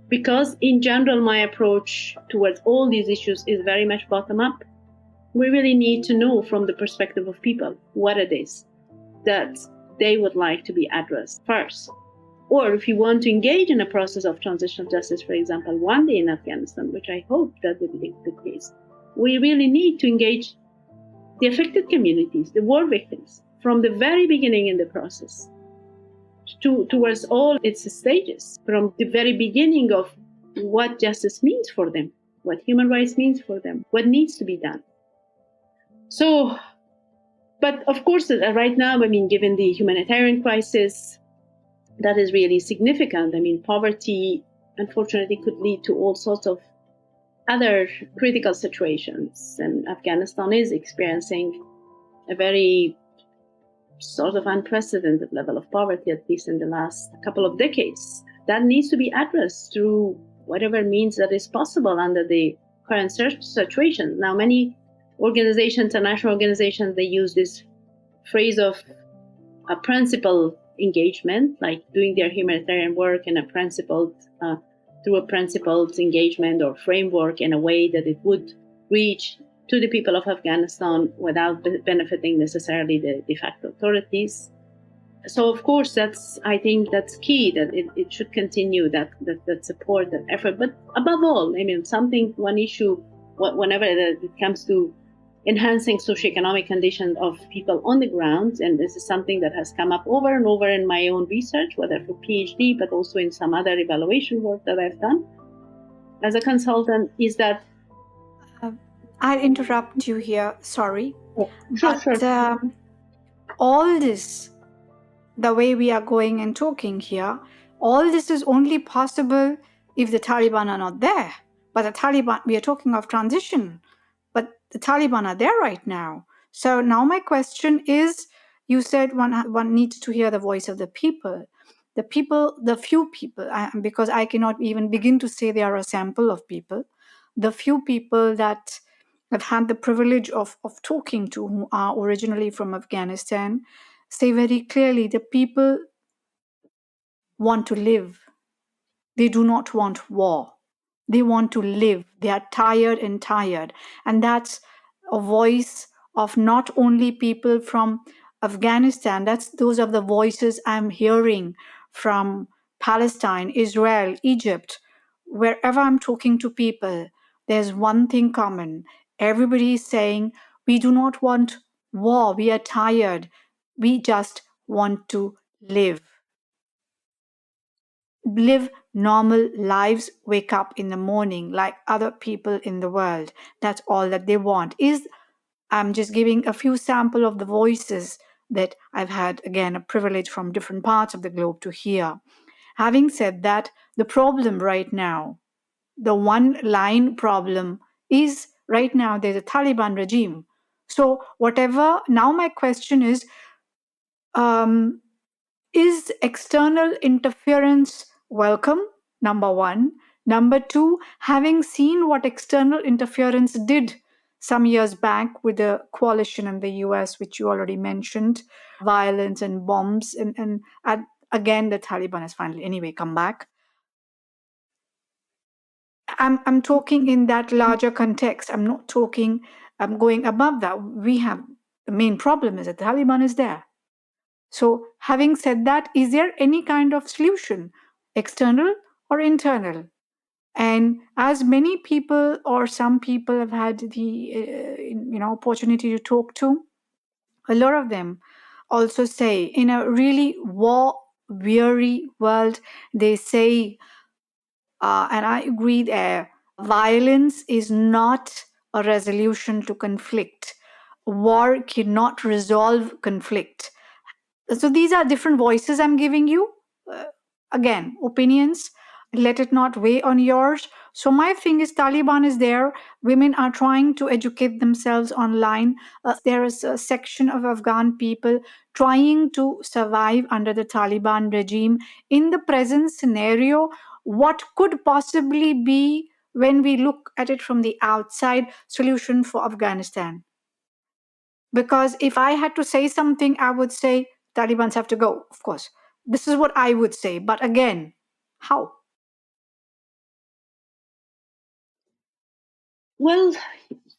because in general my approach towards all these issues is very much bottom up, we really need to know from the perspective of people what it is that they would like to be addressed first. Or if you want to engage in a process of transitional justice, for example, one day in Afghanistan, which I hope that would be the case, we really need to engage the affected communities, the war victims, from the very beginning in the process, towards all its stages, from the very beginning of what justice means for them, what human rights means for them, what needs to be done. So, but of course, right now, given the humanitarian crisis, that is really significant. Poverty, unfortunately, could lead to all sorts of other critical situations, and Afghanistan is experiencing a very sort of unprecedented level of poverty, at least in the last couple of decades. That needs to be addressed through whatever means that is possible under the current situation. Now, many organizations, international organizations, they use this phrase of a principled engagement, like doing their humanitarian work in a principled, through a principled engagement or framework in a way that it would reach to the people of Afghanistan without benefiting necessarily the de facto authorities. So, of course, I think that's key, that it should continue, that support, that effort. But above all, I mean, one issue, whenever it comes to enhancing socioeconomic conditions of people on the ground, and this is something that has come up over and over in my own research, whether for PhD, but also in some other evaluation work that I've done as a consultant, is that... I'll interrupt you here, sorry. Sure. All this, the way we are going and talking here, all this is only possible if the Taliban are not there. But the Taliban, we are talking of transition, but the Taliban are there right now. So now my question is, you said one needs to hear the voice of the people. The few people, because I cannot even begin to say they are a sample of people, the few people that I've had the privilege of talking to, who are originally from Afghanistan, say very clearly the people want to live. They do not want war. They want to live. They are tired. And that's a voice of not only people from Afghanistan, those are the voices I'm hearing from Palestine, Israel, Egypt. Wherever I'm talking to people, there's one thing common. Everybody is saying, we do not want war. We are tired. We just want to live normal lives, wake up in the morning like other people in the world. That's all that they want. I'm just giving a few sample of the voices that I've had, again, a privilege from different parts of the globe to hear. Having said that, the problem right now, the one line problem is right now there's a Taliban regime. So whatever, now my question is external interference welcome? Number one. Number two, having seen what external interference did some years back with the coalition in the US, which you already mentioned, violence and bombs, and again, the Taliban has finally anyway come back. I'm talking in that larger context. I'm not talking, I'm going above that. The main problem is that the Taliban is there. So having said that, is there any kind of solution, external or internal? And as many people or some people have had the opportunity to talk to, a lot of them also say, in a really war-weary world, they say, and I agree there, violence is not a resolution to conflict. War cannot resolve conflict. So these are different voices I'm giving you. Again, opinions, let it not weigh on yours. So my thing is, Taliban is there. Women are trying to educate themselves online. There is a section of Afghan people trying to survive under the Taliban regime. In the present scenario, what could possibly be, when we look at it from the outside, solution for Afghanistan? Because if I had to say something, I would say Talibans have to go, of course. This is what I would say. But again, how? Well,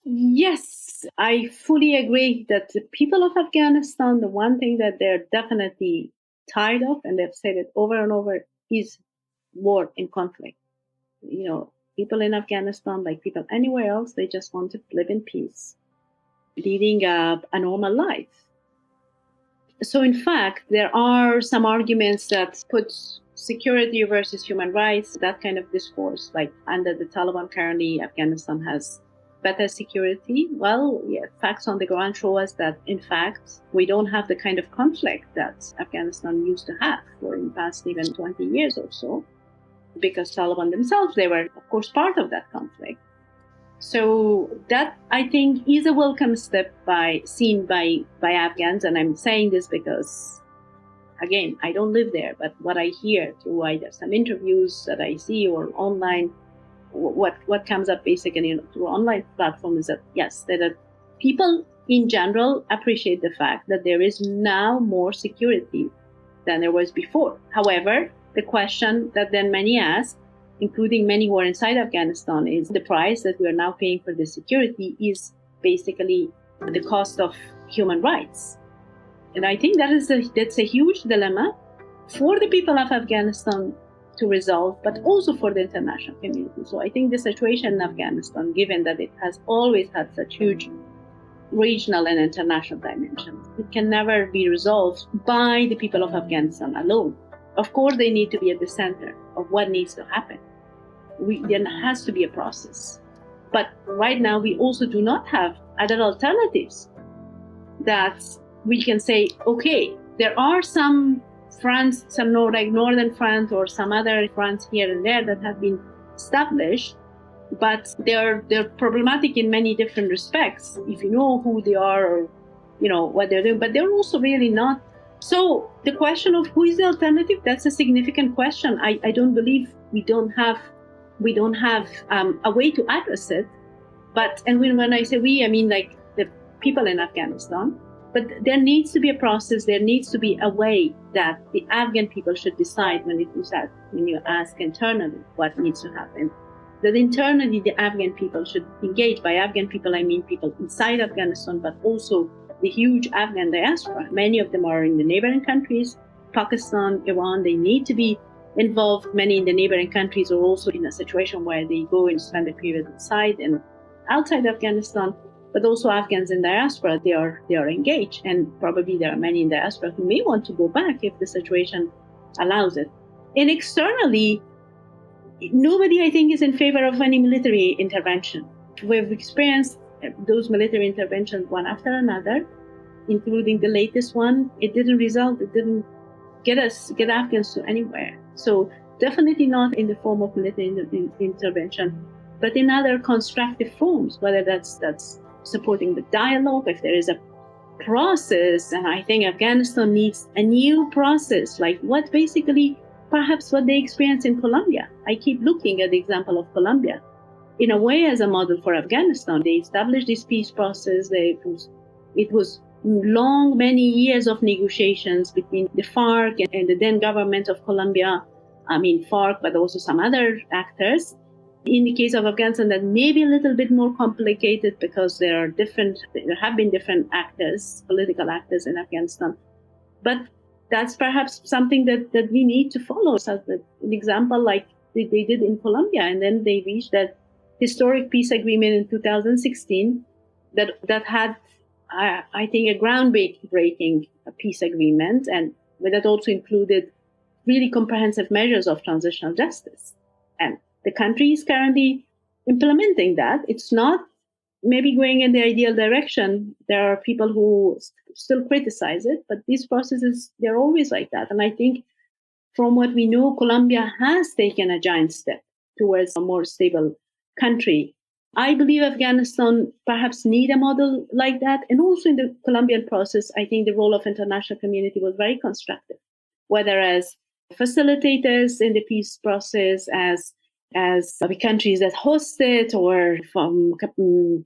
yes, I fully agree that the people of Afghanistan, the one thing that they're definitely tired of, and they've said it over and over, is war and conflict. People in Afghanistan, like people anywhere else, they just want to live in peace, leading a normal life. So, in fact, there are some arguments that put security versus human rights, that kind of discourse, like under the Taliban currently, Afghanistan has better security. Well, yeah, facts on the ground show us that, in fact, we don't have the kind of conflict that Afghanistan used to have for the past even 20 years or so, because Taliban themselves, they were, of course, part of that conflict. So that, I think, is a welcome step seen by Afghans. And I'm saying this because, again, I don't live there, but what I hear through either some interviews that I see or online, what comes up basically through online platforms is that, yes, that people in general appreciate the fact that there is now more security than there was before. However, the question that then many ask, including many who are inside Afghanistan, is the price that we are now paying for the security is basically the cost of human rights. And I think that's a huge dilemma for the people of Afghanistan to resolve, but also for the international community. So I think the situation in Afghanistan, given that it has always had such huge regional and international dimensions, it can never be resolved by the people of Afghanistan alone. Of course, they need to be at the center of what needs to happen. There has to be a process. But right now, we also do not have other alternatives that we can say, okay, there are some fronts, some like northern front or some other fronts here and there that have been established, but they're problematic in many different respects, if you know who they are or what they're doing, but they're also really not. So the question of who is the alternative, that's a significant question. I don't believe we don't have a way to address it. But when I say we, I mean like the people in Afghanistan. But there needs to be a process. There needs to be a way that the Afghan people should decide when you ask internally what needs to happen. That internally the Afghan people should engage. By Afghan people, I mean people inside Afghanistan, but also the huge Afghan diaspora. Many of them are in the neighboring countries, Pakistan, Iran. They need to be involved. Many in the neighboring countries are also in a situation where they go and spend a period inside and outside Afghanistan. But also Afghans in diaspora, they are engaged, and probably there are many in diaspora who may want to go back if the situation allows it. And externally, nobody, I think, is in favor of any military intervention. We've experienced those military interventions one after another, including the latest one. It didn't result. It didn't get Afghans to anywhere. So definitely not in the form of military intervention, but in other constructive forms, whether that's supporting the dialogue, if there is a process. And I think Afghanistan needs a new process, like perhaps what they experienced in Colombia. I keep looking at the example of Colombia, in a way, as a model for Afghanistan. They established this peace process. It was long, many years of negotiations between the FARC and the then government of Colombia. I mean, FARC, but also some other actors. In the case of Afghanistan, that may be a little bit more complicated because there have been different actors, political actors in Afghanistan. But that's perhaps something that we need to follow. So an example like they did in Colombia, and then they reached that historic peace agreement in 2016 that had, I think, a groundbreaking peace agreement, and that also included really comprehensive measures of transitional justice. And the country is currently implementing that. It's not maybe going in the ideal direction. There are people who still criticize it, but these processes, they're always like that. And I think from what we know, Colombia has taken a giant step towards a more stable country. I believe Afghanistan perhaps need a model like that. And also in the Colombian process, I think the role of international community was very constructive, whether as facilitators in the peace process, as the countries that host it, or from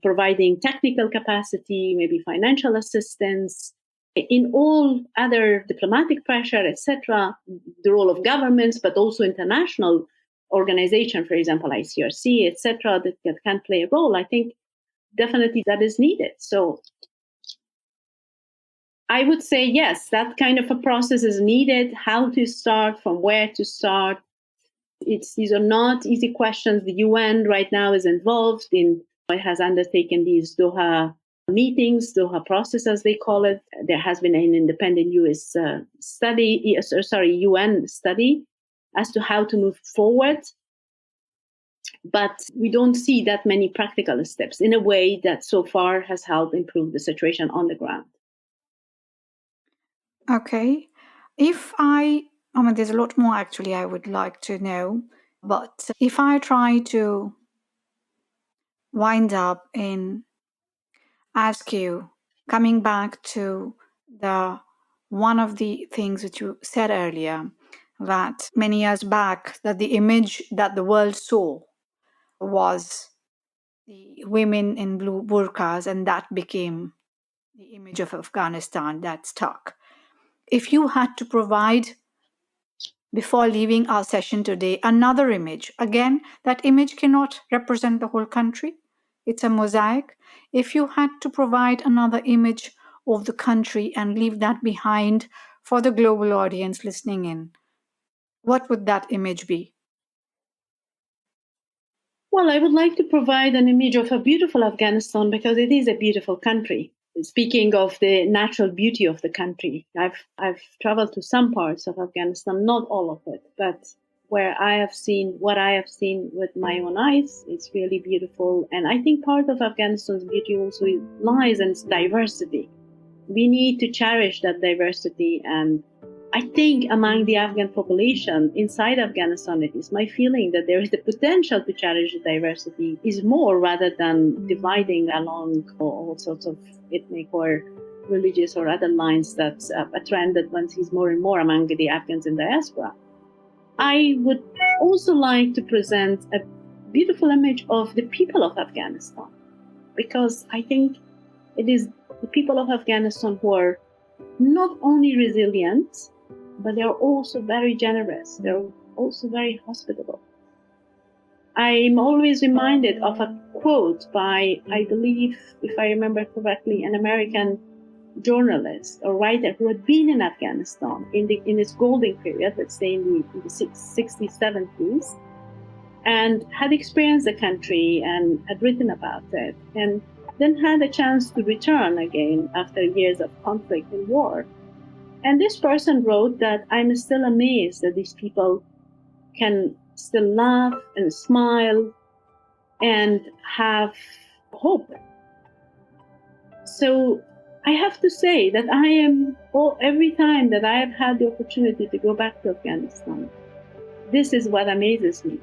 providing technical capacity, maybe financial assistance, in all other diplomatic pressure, etc., the role of governments, but also international organizations, for example, ICRC, etc., that can play a role. I think definitely that is needed. So I would say, yes, that kind of a process is needed. How to start, from where to start. These are not easy questions. The UN right now is involved it has undertaken these Doha meetings, Doha process, as they call it. There has been an independent UN study as to how to move forward. But we don't see that many practical steps in a way that so far has helped improve the situation on the ground. Okay. There's a lot more actually I would like to know, but if I try to wind up in ask you, coming back to the one of the things which you said earlier, that many years back, that the image that the world saw was the women in blue burqas, and that became the image of Afghanistan that stuck. If you had to provide, before leaving our session today, another image, again, that image cannot represent the whole country, it's a mosaic. If you had to provide another image of the country and leave that behind for the global audience listening in, what would that image be? Well, I would like to provide an image of a beautiful Afghanistan because it is a beautiful country. Speaking of the natural beauty of the country, I've traveled to some parts of Afghanistan, not all of it, but where I have seen what I have seen with my own eyes, it's really beautiful. And I think part of Afghanistan's beauty also lies in its diversity. We need to cherish that diversity. And I think among the Afghan population inside Afghanistan, it is my feeling that there is the potential to cherish the diversity is more rather than dividing along all sorts of ethnic or religious or other lines. That's a trend that one sees more and more among the Afghans in diaspora. I would also like to present a beautiful image of the people of Afghanistan, because I think it is the people of Afghanistan who are not only resilient, but they're also very generous. They're also very hospitable. I'm always reminded of a quote by, I believe, if I remember correctly, an American journalist or writer who had been in Afghanistan in its golden period, let's say in the 60s, 70s, and had experienced the country and had written about it, and then had a chance to return again after years of conflict and war. And this person wrote that I'm still amazed that these people can still laugh and smile and have hope. So I have to say that every time that I have had the opportunity to go back to Afghanistan, this is what amazes me,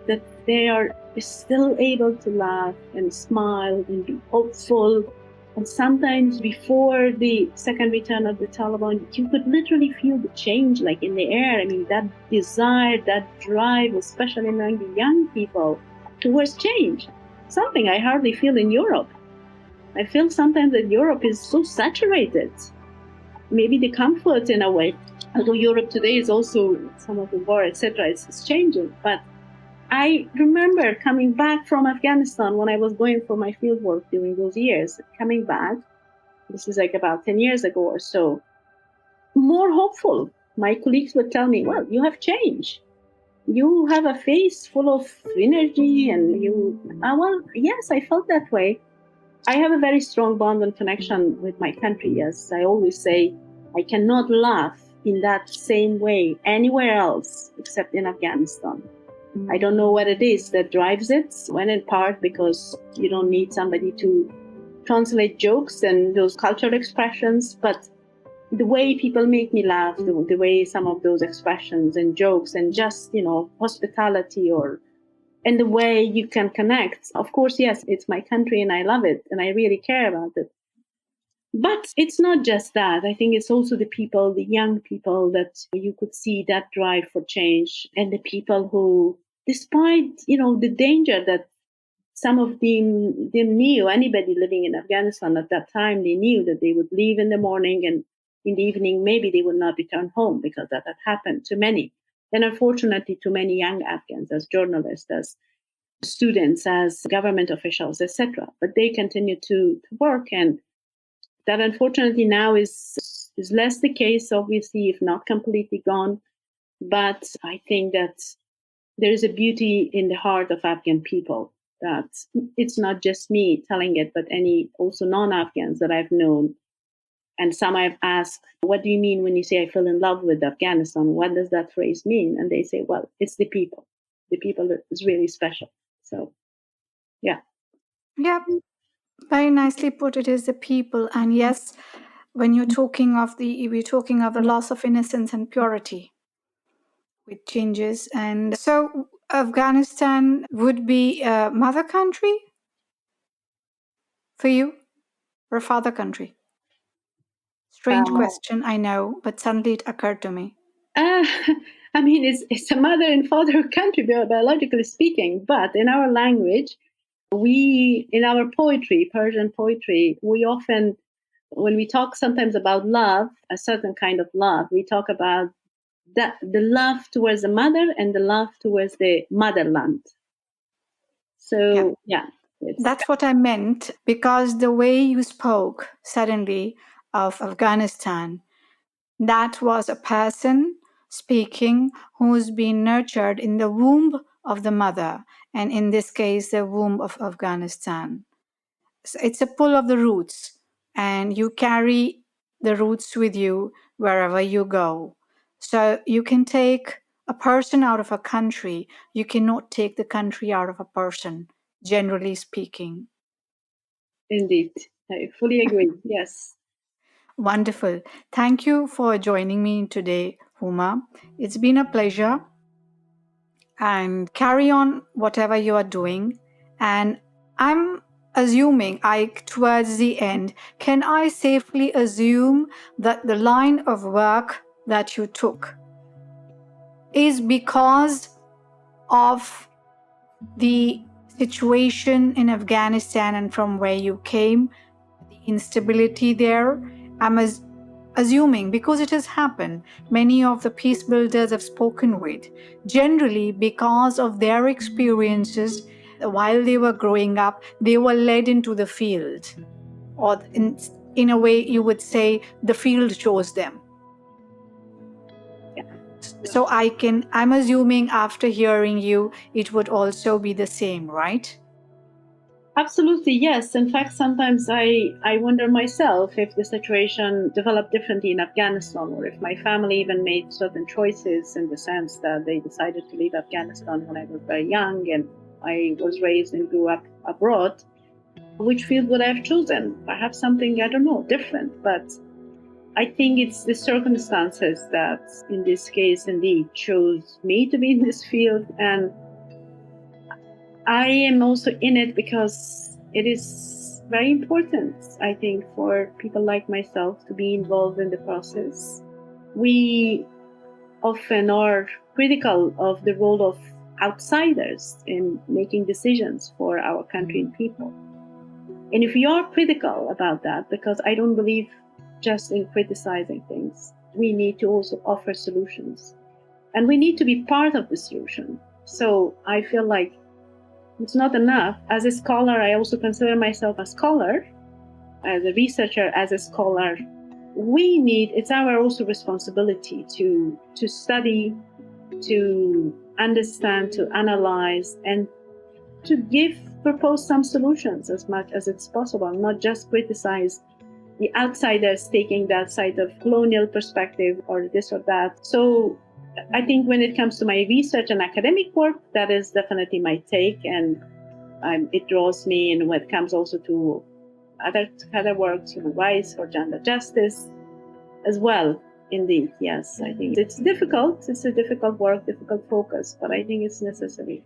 that they are still able to laugh and smile and be hopeful. And sometimes before the second return of the Taliban, you could literally feel the change like in the air. I mean, that desire, that drive, especially among the young people towards change, something I hardly feel in Europe. I feel sometimes that Europe is so saturated. Maybe the comfort in a way, although Europe today is also some of the war, etc., it's changing. But I remember coming back from Afghanistan when I was going for my field work during those years, coming back, this is like about 10 years ago or so, more hopeful. My colleagues would tell me, well, you have changed. You have a face full of energy and well, yes, I felt that way. I have a very strong bond and connection with my country. As I always say, I cannot laugh in that same way anywhere else except in Afghanistan. I don't know what it is that drives it, when in part because you don't need somebody to translate jokes and those cultural expressions, but the way people make me laugh, the way some of those expressions and jokes and just, hospitality and the way you can connect. Of course, yes, it's my country and I love it and I really care about it. But it's not just that. I think it's also the people, the young people that you could see that drive for change, and the people who, despite, the danger that some of them knew, anybody living in Afghanistan at that time, they knew that they would leave in the morning and in the evening, maybe they would not return home because that had happened to many. And unfortunately, to many young Afghans as journalists, as students, as government officials, etc. But they continue to work, and that unfortunately now is less the case, obviously, if not completely gone. But I think that there is a beauty in the heart of Afghan people, that it's not just me telling it, but any also non-Afghans that I've known. And some I've asked, what do you mean when you say I fell in love with Afghanistan? What does that phrase mean? And they say, well, it's the people. The people is really special. So, yeah. Yeah, very nicely put. It is the people. And yes, when we're talking of the loss of innocence and purity, which changes. And so Afghanistan would be a mother country for you or a father country? Strange Uh, question, I know, but suddenly it occurred to me. uh, I mean, it's a mother and father country, biologically speaking, but in our language, in our poetry, Persian poetry, we often, when we talk sometimes about love, a certain kind of love, we talk about the love towards the mother and the love towards the motherland. Yeah. So, yeah, it's That's what I meant, because the way you spoke suddenly of Afghanistan, that was a person speaking who's been nurtured in the womb of the mother, and in this case, the womb of Afghanistan. So it's a pull of the roots, and you carry the roots with you wherever you go. So you can take a person out of a country, you cannot take the country out of a person, generally speaking. indeed. I fully agree. Yes. Wonderful. Thank you for joining me today, Huma. It's been a pleasure. And carry on whatever you are doing. And I'm assuming, towards the end, can I safely assume that the line of work that you took is because of the situation in Afghanistan and from where you came, the instability there? I'm assuming, because it has happened, many of the peace builders I've spoken with, generally because of their experiences while they were growing up, they were led into the field, or in a way you would say the field chose them. Yeah. So I'm assuming after hearing you, it would also be the same, right? Absolutely, yes. In fact, sometimes I wonder myself if the situation developed differently in Afghanistan, or if my family even made certain choices in the sense that they decided to leave Afghanistan when I was very young and I was raised and grew up abroad. Which field would I have chosen? Perhaps something, I don't know, different. But I think it's the circumstances that, in this case, indeed chose me to be in this field. And I am also in it because it is very important, I think, for people like myself to be involved in the process. We often are critical of the role of outsiders in making decisions for our country and people. And if we are critical about that, because I don't believe just in criticizing things, we need to also offer solutions. And we need to be part of the solution. So I feel like it's not enough. As a scholar, I also consider myself a scholar, as a researcher, as a scholar. It's our also responsibility to study, to understand, to analyze, and to propose some solutions as much as it's possible, not just criticize the outsiders taking that side of colonial perspective or this or that. So I think when it comes to my research and academic work, that is definitely my take, and it draws me. And when it comes also to other works, human rights or gender justice as well. Indeed, yes, I think it's difficult. It's a difficult work, difficult focus, but I think it's necessary.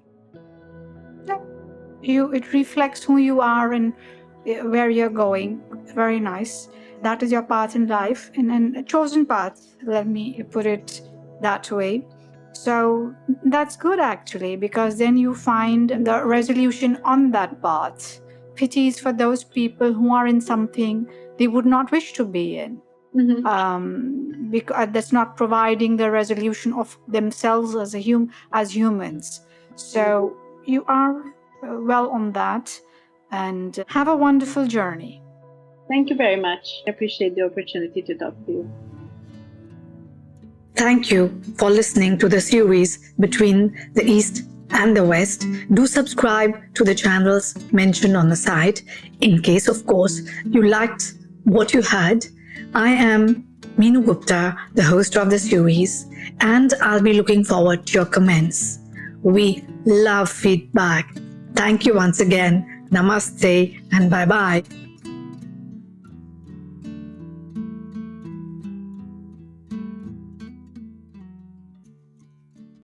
It reflects who you are and where you're going. Very nice. That is your path in life, and a chosen path, let me put it that way. So that's good, actually, because then you find the resolution on that path. Pities for those people who are in something they would not wish to be in. Because that's not providing the resolution of themselves as humans. So you are well on that, and have a wonderful journey. Thank you very much. I appreciate the opportunity to talk to you. Thank you for listening to the series Between the East and the West. Do subscribe to the channels mentioned on the site in case, of course, you liked what you heard. I am Meenu Gupta, the host of the series, and I'll be looking forward to your comments. We love feedback. Thank you once again. Namaste and bye-bye.